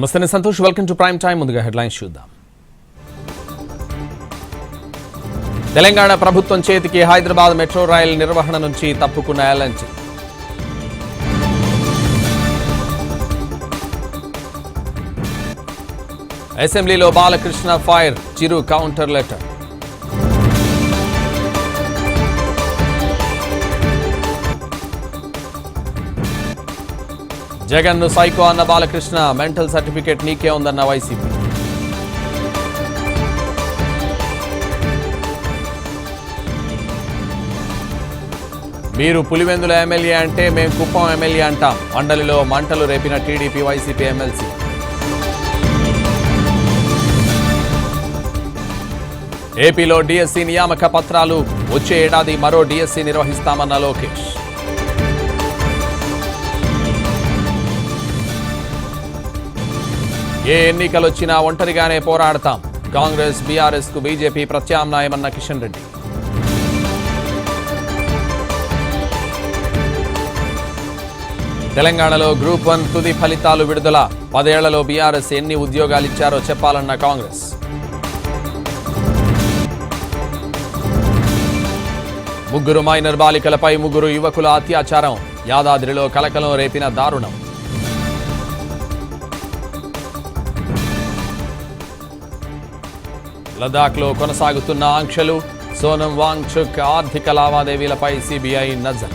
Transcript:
నమస్తే నేను Santosh, welcome to prime time. ముందుగా హెడ్లైన్స్ చూద్దాం. తెలంగాణ ప్రభుత్వం చేతికి హైదరాబాద్ మెట్రో రైల్ నిర్వహణ నుంచి తప్పుకున్న ఎల్ఎన్టీ. అసెంబ్లీలో బాలకృష్ణ ఫైర్, చిరు కౌంటర్ లెటర్. జగన్ను సైకో అన్న బాలకృష్ణ, మెంటల్ సర్టిఫికేట్ నీకే ఉందన్న వైసీపీ. మీరు పులివెందుల ఎమ్మెల్యే అంటే మేం కుప్పం ఎమ్మెల్యే అంటాం. మండలిలో మంటలు రేపిన టీడీపీ వైసీపీ ఎమ్మెల్సీ. ఏపీలో డిఎస్సి నియామక పత్రాలు, వచ్చే ఏడాది మరో డిఎస్సి నిర్వహిస్తామన్న లోకేష్. ఏ ఎన్నికలొచ్చినా ఒంటరిగానే పోరాడతాం. కాంగ్రెస్ బీఆర్ఎస్ కు బీజేపీ ప్రత్యామ్నాయమన్న కిషన్ రెడ్డి. తెలంగాణలో గ్రూప్ 1 తుది ఫలితాలు విడుదల. 10 ఏళ్లలో బీఆర్ఎస్ ఎన్ని ఉద్యోగాలిచ్చారో చెప్పాలన్న కాంగ్రెస్. ముగ్గురు మైనర్ బాలికలపై 3 యువకుల అత్యాచారం. యాదాద్రిలో కలకలం రేపిన దారుణం. లదాఖ్లో కొనసాగుతున్న ఆంక్షలు. సోనం వాంగ్చుక్ ఆర్థిక లావాదేవీలపై సిబిఐ నజర్.